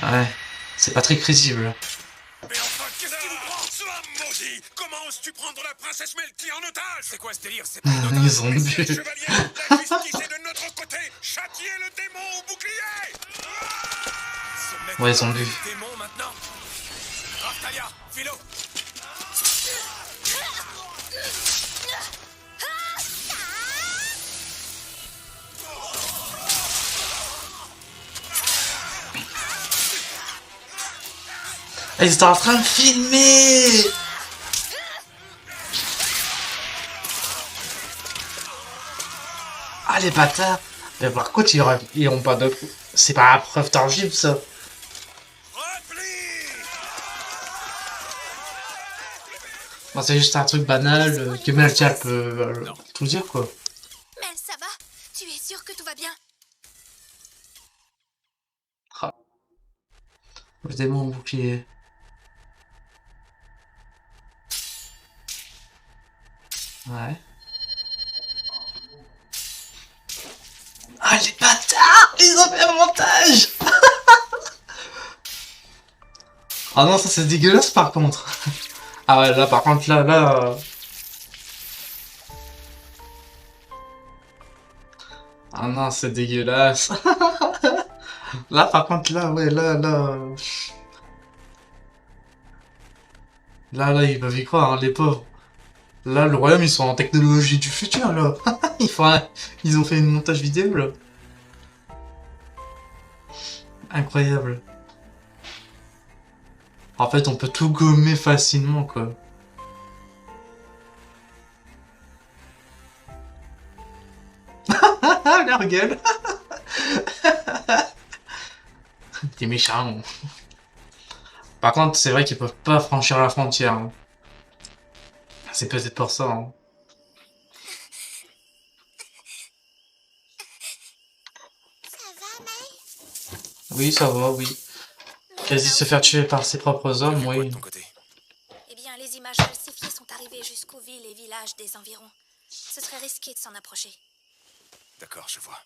Ouais, c'est pas très crédible. Mais enfin, qu'est-ce qui vous prend? Sois maudit! Comment oses-tu prendre la princesse Melty en otage? C'est quoi ce délire? C'est pas une otage, Ils ont messieurs les bu. chevaliers! La justice est de notre côté! Châtiez le démon au bouclier! Se mettre Ouais, à ils ont l'ordre bu. du démon maintenant? Raptalia, Philo! Ah, ils étaient en train de filmer. Ah, les bâtards. Mais par contre, ils auront pas de... C'est pas la preuve tangible, ça. Repli! Bon, c'est juste un truc banal que Melty elle peut Non. tout dire, quoi. Mel, ça va? Tu es sûr que tout va bien? Ah, le démon au bouclier. Ouais. Ah, les bâtards. Ils ont fait un montage. Ah non, ça c'est dégueulasse par contre. Ah ouais, là par contre, là... Ah non, c'est dégueulasse. Là par contre, là, ouais, là... Là, ils peuvent y croire, hein, les pauvres. Là, le royaume, ils sont en technologie du futur, là. Ils ont fait une montage vidéo, là. Incroyable. En fait, on peut tout gommer facilement, quoi. Ah, leur gueule. T'es méchant. Par contre, c'est vrai qu'ils peuvent pas franchir la frontière, hein. C'est peut-être pour ça, hein. Ça va, Mel? Oui, ça va, oui. Mais Quasi là se où faire tuer sommes-nous? par ses propres T'as hommes, vu quoi de oui. ton côté? Eh bien, les images falsifiées sont arrivées jusqu'aux villes et villages des environs. Ce serait risqué de s'en approcher. D'accord, je vois.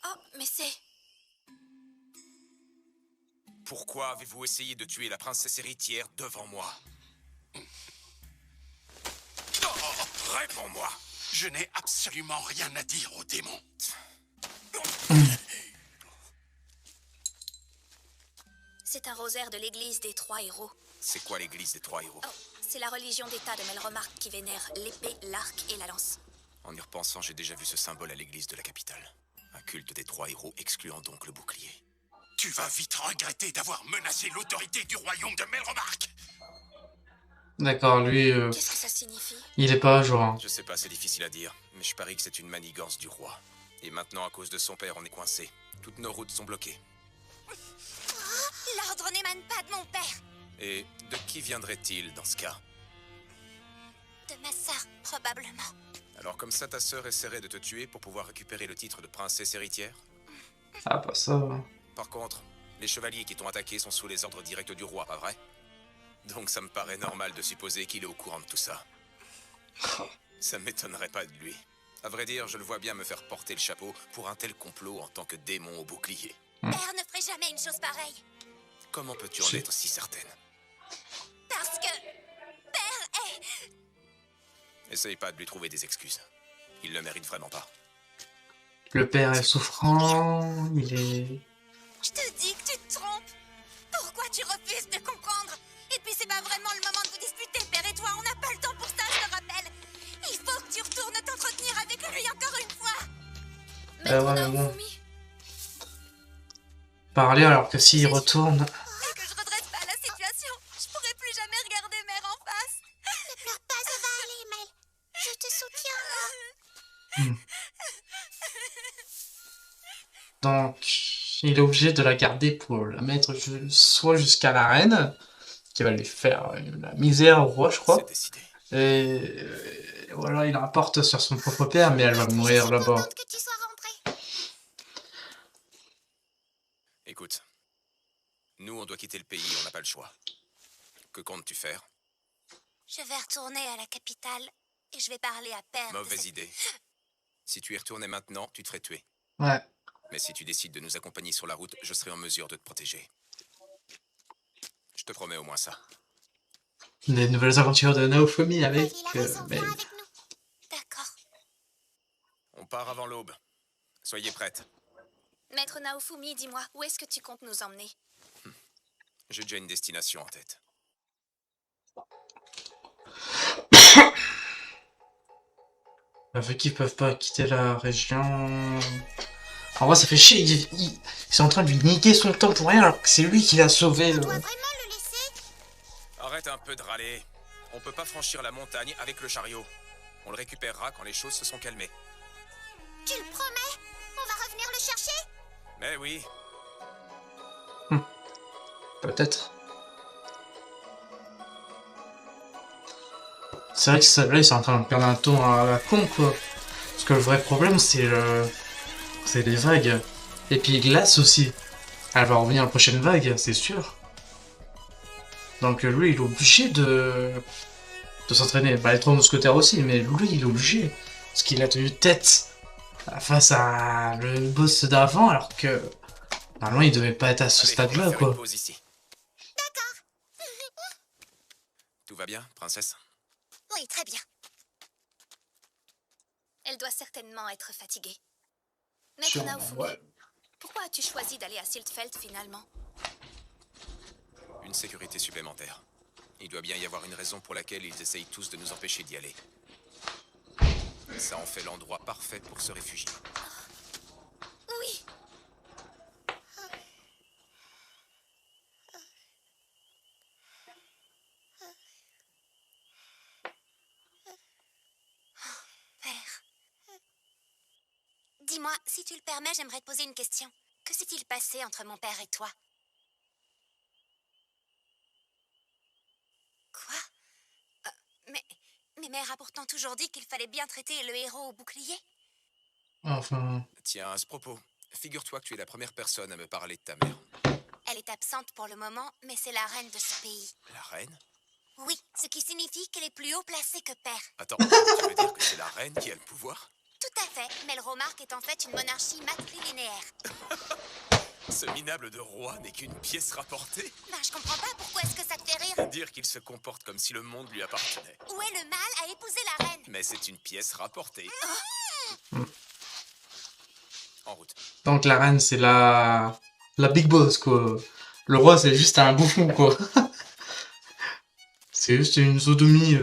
Oh, mais c'est... Pourquoi avez-vous essayé de tuer la princesse héritière devant moi? Oh, réponds-moi! Je n'ai absolument rien à dire au démon. C'est un rosaire de l'église des Trois Héros. C'est quoi l'église des Trois Héros? Oh, c'est la religion d'État de Melromark qui vénère l'épée, l'arc et la lance. En y repensant, j'ai déjà vu ce symbole à l'église de la capitale. Un culte des Trois Héros excluant donc le bouclier. Tu vas vite regretter d'avoir menacé l'autorité du royaume de Melromark. D'accord, lui, Qu'est-ce que ça signifie? il est pas à jour, hein. Je sais pas, c'est difficile à dire, mais je parie que c'est une manigance du roi. Et maintenant, à cause de son père, on est coincé. Toutes nos routes sont bloquées. L'ordre n'émane pas de mon père. Et de qui viendrait-il dans ce cas? De ma sœur, probablement. Alors comme ça, ta sœur essaierait de te tuer pour pouvoir récupérer le titre de princesse héritière? Ah, pas ça. Par contre, les chevaliers qui t'ont attaqué sont sous les ordres directs du roi, pas vrai? Donc ça me paraît normal de supposer qu'il est au courant de tout ça. Ça m'étonnerait pas de lui. À vrai dire, je le vois bien me faire porter le chapeau pour un tel complot en tant que démon au bouclier. Père ne ferait jamais une chose pareille. Comment peux-tu en être si certaine? Parce que... Père est... Essaye pas de lui trouver des excuses. Il le mérite vraiment pas. Le père est souffrant, il est... Je te dis que tu te trompes. Pourquoi tu refuses de comprendre? Et puis c'est pas vraiment le moment de vous disputer, père et toi. On n'a pas le temps pour ça, je te rappelle. Il faut que tu retournes t'entretenir avec lui encore une fois. Maître ouais, mais bon. Naofumi. Parler alors que s'il retourne... Et que je redresse pas la situation, je pourrai plus jamais regarder mère en face. Ne pleure pas, ça va aller, Mel. Je te soutiens. Donc, il est obligé de la garder pour la mettre soit jusqu'à la reine, qui va lui faire la misère au roi, je C'est crois. décidé. Et voilà, il rapporte sur son propre père, mais elle va mourir Je suis là-bas. contente que tu sois rentrée. Écoute, nous on doit quitter le pays, on n'a pas le choix. Que comptes-tu faire? Je vais retourner à la capitale et je vais parler à père. Mauvaise idée. Si tu y retournais maintenant, tu te ferais tuer. Ouais. Mais si tu décides de nous accompagner sur la route, je serai en mesure de te protéger. Je te promets au moins ça. Les nouvelles aventures de Naofumi avec Il a raison, viens Maeve. avec nous. D'accord. On part avant l'aube. Soyez prêtes. Maître Naofumi, dis-moi, où est-ce que tu comptes nous emmener? J'ai déjà une destination en tête. Vu qu'ils peuvent pas quitter la région... En vrai, ça fait chier. Ils sont en train de lui niquer son temps pour rien alors que c'est lui qui l'a sauvé. On doit vraiment le laisser? Arrête un peu de râler. On peut pas franchir la montagne avec le chariot. On le récupérera quand les choses se sont calmées. Tu le promets? On va revenir le chercher? Mais oui, Peut-être. C'est vrai que celle-là, ils sont en train de perdre un ton à la con, quoi. Parce que le vrai problème, c'est les vagues. Et puis glace aussi. Elle va revenir la prochaine vague, c'est sûr. Donc lui, il est obligé de s'entraîner. Bah, les trois mousquetaires aussi, mais lui, il est obligé. Parce qu'il a tenu tête face à le boss d'avant, alors que normalement, il devait pas être à ce allez, on stade-là, va faire une quoi. pause ici. Tout va bien, princesse? Oui, très bien. Elle doit certainement être fatiguée. Maître Sûrement, Naofumi, ouais. pourquoi as-tu choisi d'aller à Siltfeld finalement? Une sécurité supplémentaire. Il doit bien y avoir une raison pour laquelle ils essayent tous de nous empêcher d'y aller. Ça en fait l'endroit parfait pour se réfugier. Oui. Père. Dis-moi, si tu le permets, j'aimerais te poser une question. Que s'est-il passé entre mon père et toi? Quoi? Mais mère a pourtant toujours dit qu'il fallait bien traiter le héros au bouclier. Enfin... Tiens, à ce propos, figure-toi que tu es la première personne à me parler de ta mère. Elle est absente pour le moment, mais c'est la reine de ce pays. La reine? Oui, ce qui signifie qu'elle est plus haut placée que père. Attends, tu veux dire que c'est la reine qui a le pouvoir? Tout à fait, mais le Romark est en fait une monarchie matrilinéaire. Ce minable de roi n'est qu'une pièce rapportée? Ben, je comprends pas, pourquoi est-ce que ça te fait rire? Dire qu'il se comporte comme si le monde lui appartenait. Où est le mal à épouser la reine? Mais c'est une pièce rapportée. En route. Donc la reine, c'est la big boss, quoi. Le roi, c'est juste un bouffon, quoi. C'est juste une sodomie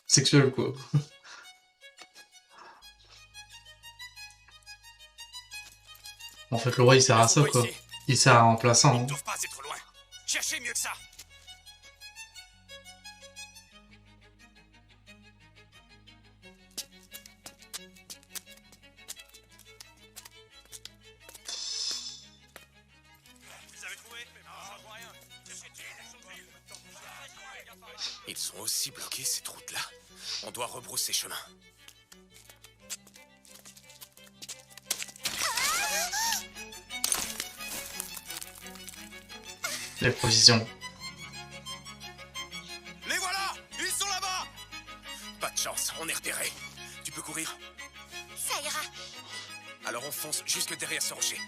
sexuelle, quoi. En fait, le roi, il sert à ça, Ils sont quoi. pas ici. Il sert à remplaçant. Ils ne Hein. doivent pas être loin. Cherchez mieux que ça. Vous avez trouvé? Non, je vois rien. Ils sont aussi bloqués, cette route-là. On doit rebrousser chemin. Les provisions. Les voilà! Ils sont là-bas! Pas de chance, on est repéré. Tu peux courir? Ça ira. Alors on fonce jusque derrière ce rocher.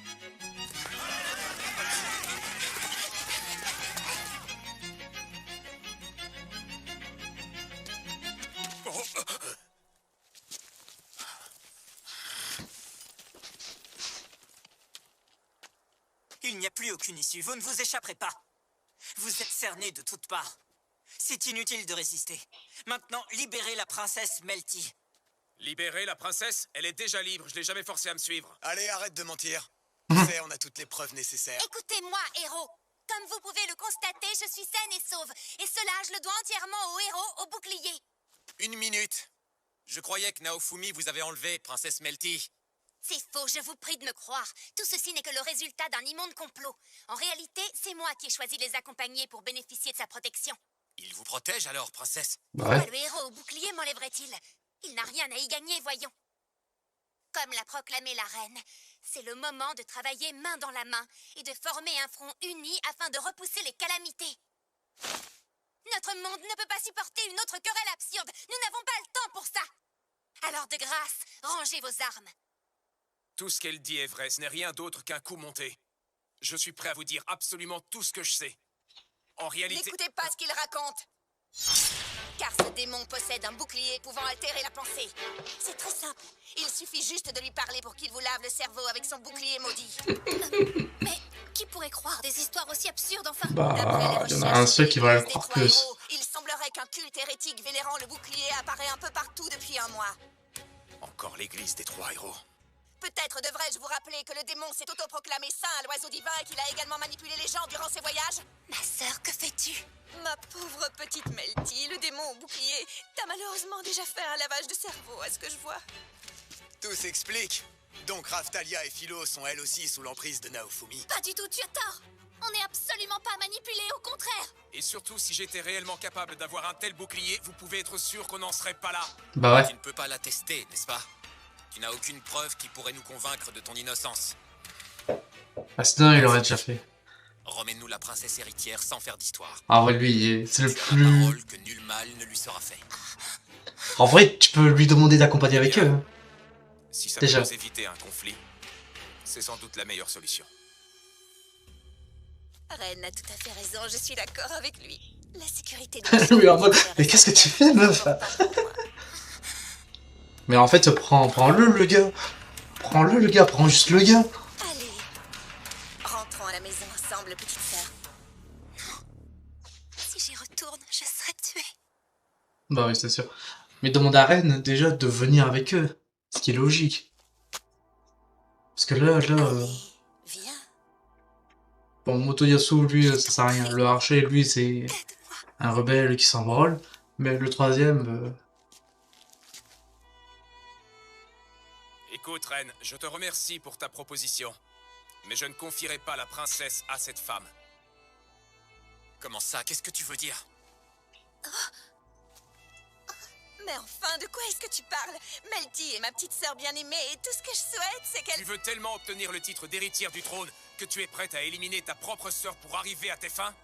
Il n'y a plus aucune issue, vous ne vous échapperez pas. Vous êtes cernés de toutes parts. C'est inutile de résister. Maintenant, libérez la princesse Melty. Libérer la princesse? Elle est déjà libre, je l'ai jamais forcée à me suivre. Allez, arrête de mentir. Tu sais, on a toutes les preuves nécessaires. Écoutez-moi, héros. Comme vous pouvez le constater, je suis saine et sauve. Et cela, je le dois entièrement au héros, au bouclier. Une minute. Je croyais que Naofumi vous avait enlevé, princesse Melty. C'est faux, je vous prie de me croire. Tout ceci n'est que le résultat d'un immonde complot. En réalité, c'est moi qui ai choisi de les accompagner pour bénéficier de sa protection. Il vous protège alors, princesse? Pourquoi Ouais. le héros au bouclier m'enlèverait-il? Il n'a rien à y gagner, voyons. Comme l'a proclamé la reine, c'est le moment de travailler main dans la main et de former un front uni afin de repousser les calamités. Notre monde ne peut pas supporter une autre querelle absurde. Nous n'avons pas le temps pour ça. Alors de grâce, rangez vos armes. Tout ce qu'elle dit est vrai, ce n'est rien d'autre qu'un coup monté. Je suis prêt à vous dire absolument tout ce que je sais. En réalité... N'écoutez pas ce qu'il raconte. Car ce démon possède un bouclier pouvant altérer la pensée. C'est très simple. Il suffit juste de lui parler pour qu'il vous lave le cerveau avec son bouclier maudit. Mais qui pourrait croire des histoires aussi absurdes, enfin? Bah, il y en a un seul qui va le croire plus. Il semblerait qu'un culte hérétique vénérant le bouclier apparaît un peu partout depuis un mois. Encore l'église des 3 héros. Peut-être devrais-je vous rappeler que le démon s'est autoproclamé saint à l'oiseau divin et qu'il a également manipulé les gens durant ses voyages? Ma sœur, que fais-tu? Ma pauvre petite Melty, le démon au bouclier t'a malheureusement déjà fait un lavage de cerveau, à ce que je vois. Tout s'explique. Donc Raftalia et Philo sont elles aussi sous l'emprise de Naofumi. Pas du tout, tu as tort. On n'est absolument pas manipulé, au contraire. Et surtout, si j'étais réellement capable d'avoir un tel bouclier, vous pouvez être sûr qu'on n'en serait pas là. Bah ouais. Tu ne peux pas l'attester, n'est-ce pas? Tu n'as aucune preuve qui pourrait nous convaincre de ton innocence. Ah, sinon, il l'aurait déjà fait. Remets-nous la princesse héritière sans faire d'histoire. Ah ouais, lui, c'est le Sur la plus... parole que nul mal ne lui sera fait. En vrai, tu peux lui demander d'accompagner avec eux. Hein. Si ça Déjà. peut nous éviter un conflit, c'est sans doute la meilleure solution. Ren a tout à fait raison, je suis d'accord avec lui. La sécurité de... Oui, en mode, mais qu'est-ce que tu fais, meuf? Mais en fait, prends-le, le gars. Prends-le, le gars. Prends juste le gars. Allez, rentrons à la maison ensemble, petite sœur. Si j'y retourne, je serai tuée. Bah oui, c'est sûr. Mais demande à Ren, déjà, de venir avec eux. Ce qui est logique. Parce que là... Viens, Bon, Motoyasu, lui, ça sert à rien. Le archer, lui, c'est un rebelle qui s'en branle. Mais le troisième... Écoute, Ren, je te remercie pour ta proposition. Mais je ne confierai pas la princesse à cette femme. Comment ça? Qu'est-ce que tu veux dire? mais enfin, de quoi est-ce que tu parles? Melty est ma petite sœur bien-aimée et tout ce que je souhaite, c'est qu'elle... Tu veux tellement obtenir le titre d'héritière du trône que tu es prête à éliminer ta propre sœur pour arriver à tes fins?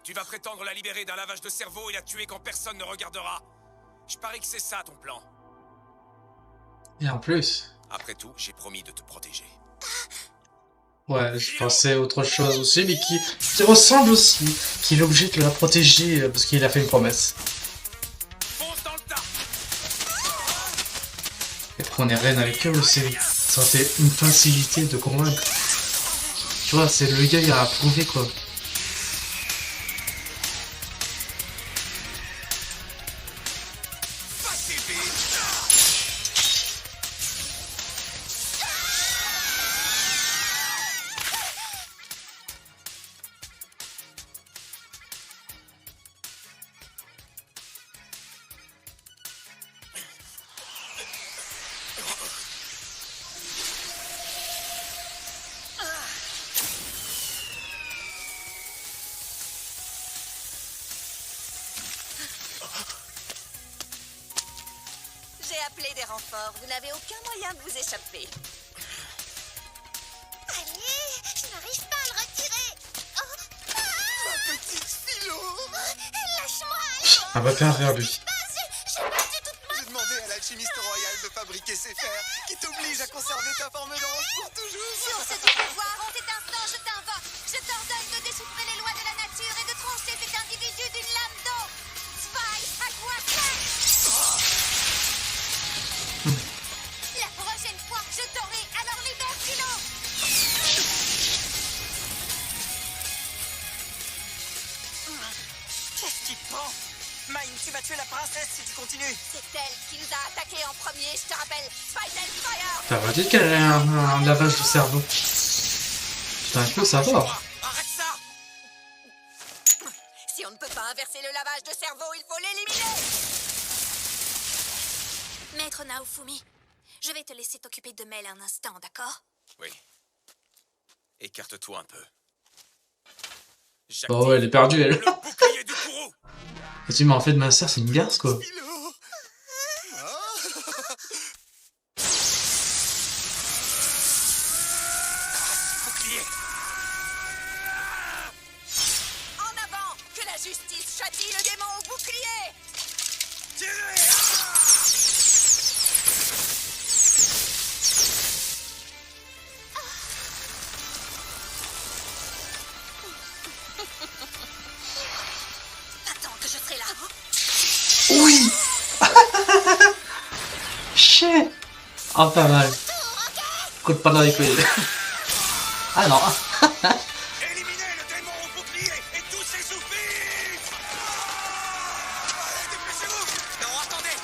Tu vas prétendre la libérer d'un lavage de cerveau et la tuer quand personne ne regardera. Je parie que c'est ça ton plan. Et en plus... Après tout, j'ai promis de te protéger. Ouais, je pensais à autre chose aussi, mais qui ressemble aussi. Qui est obligé de la protéger parce qu'il a fait une promesse. Fonce dans le tas! Et qu'on est reine avec eux aussi. Ça aurait été une facilité de convaincre. Tu vois, c'est le gars, il a approuvé quoi. J'ai appelé des renforts, vous n'avez aucun moyen de vous échapper. Allez, je n'arrive pas à le retirer. Ma petite Philo! Lâche-moi! Un bâtard vers lui. J'ai perdu toute ma... J'ai demandé à l'alchimiste royal de fabriquer ces fers qui t'obligent à conserver ta forme d'ange pour toujours. Sur ce pouvoir, en cet instant, je t'invoque. Je t'ordonne de déchiffrer les lois de la nature et de trancher cet individu d'une lame d'eau. Spice, à quoi ça? La prochaine fois, je t'aurai, alors libère Philo. Qu'est-ce qui te prend? Mine, tu vas tuer la princesse si tu continues. C'est elle qui nous a attaqués en premier, je te rappelle. Fight and fire. T'as dit qu'elle a un lavage de cerveau. Putain, un coup, ça va. Arrête ça! Si on ne peut pas inverser le lavage de cerveau, il faut l'éliminer. Maître Naofumi, je vais te laisser t'occuper de Mel un instant, d'accord? Oui. Écarte-toi un peu. Oh ouais, elle est perdue, elle. Le bouclier du bourreau! Et tu m'as fait de ma sœur, c'est une garce quoi. Philo! Bouclier! En avant, que la justice châtie le démon au bouclier. touché. Ah, pas mal. Coûte pas dans les couilles. Ah non. Éliminez le démon au bouclier et tous ses sous-fifres. Dépêchez-vous. Non, attendez.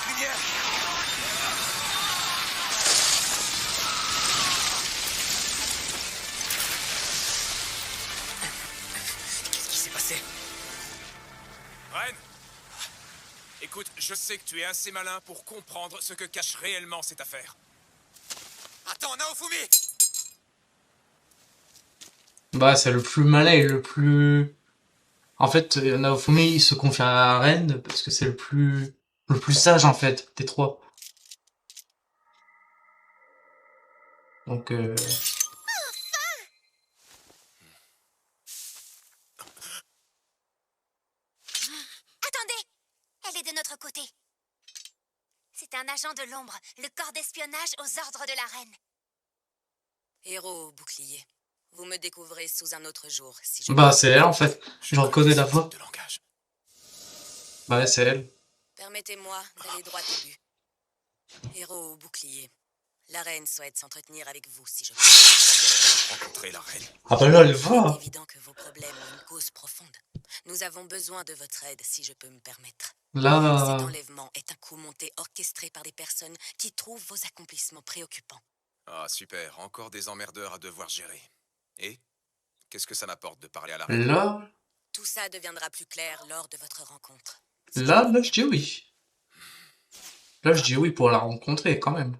Lumière. Qu'est-ce qui s'est passé? Ren, écoute, je sais que tu es assez malin pour comprendre ce que cache réellement cette affaire. Attends, Naofumi! Bah, c'est le plus malin et le plus... En fait, Naofumi, il se confie à Ren parce que c'est le plus sage, en fait, des trois. Donc, Attendez! Elle est de notre côté. C'est un agent de l'ombre, le corps d'espionnage aux ordres de la reine. Héros au bouclier. Vous me découvrez sous un autre jour, si je... bah, c'est elle, en fait. Je reconnais la voix. De langage. Bah, ouais, c'est elle. Permettez-moi d'aller droit au but. Héros au bouclier. La reine souhaite s'entretenir avec vous, si je peux. Rencontrer la reine. Ah bah là, elle Il est voit. évident que vos problèmes ont une cause profonde. Nous avons besoin de votre aide, si je peux me permettre. Là... Cet enlèvement est un coup monté orchestré par des personnes qui trouvent vos accomplissements préoccupants. Ah, super. Encore des emmerdeurs à devoir gérer. Et qu'est-ce que ça m'apporte de parler à la reine? Là... Tout ça deviendra plus clair lors de votre rencontre. Là, je dis oui. Là, je dis oui pour la rencontrer, quand même.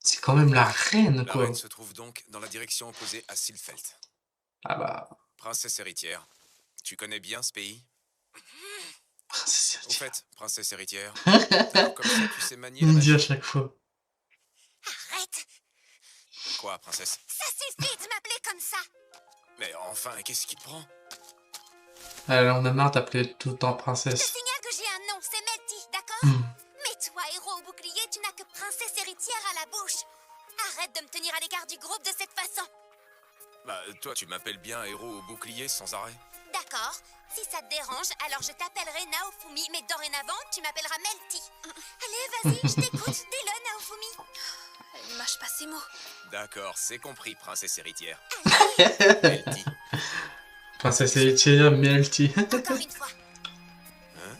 C'est quand même la reine, La quoi. reine se trouve donc dans la direction opposée à Silfeld. Ah bah... Princesse héritière, tu connais bien ce pays? C'est Au fait, princesse héritière, alors comme ça tu sais manier la il me dit magie. à chaque fois. Arrête! Quoi, princesse? Ça suffit de m'appeler comme ça! Mais enfin, qu'est-ce qui te prend? Elle en a marre d'appeler tout le temps Je princesse. signale que j'ai un nom, c'est Melty, d'accord? Hmm. Mais toi, héros au bouclier, tu n'as que princesse héritière à la bouche. Arrête de me tenir à l'écart du groupe de cette façon. Bah, toi tu m'appelles bien héros au bouclier sans arrêt. D'accord. Si ça te dérange, alors je t'appellerai Naofumi, mais dorénavant, tu m'appelleras Melty. Allez, vas-y, je t'écoute. Dis-le, Naofumi. Elle ne mâche pas ses mots. D'accord, c'est compris, princesse héritière. Allez, Elle dit. Princesse héritière, Melty. encore une fois. Hein?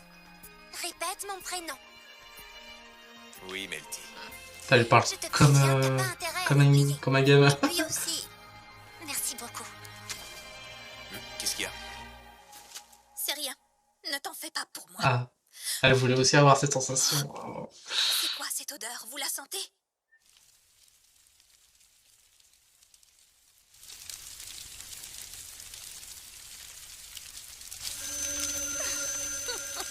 Répète mon prénom. Oui, Melty. Elle parle Je te comme, préviens, t'as pas intérêt à comme, l'oublier. comme un gamin. Lui aussi. Merci beaucoup. Qu'est-ce qu'il y a? C'est rien. Ne t'en fais pas pour moi. Ah, elle voulait aussi avoir cette sensation. Oh. C'est quoi cette odeur? Vous la sentez?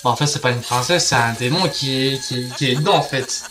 Bon, en fait, c'est pas une princesse, c'est un démon qui est dedans, en fait.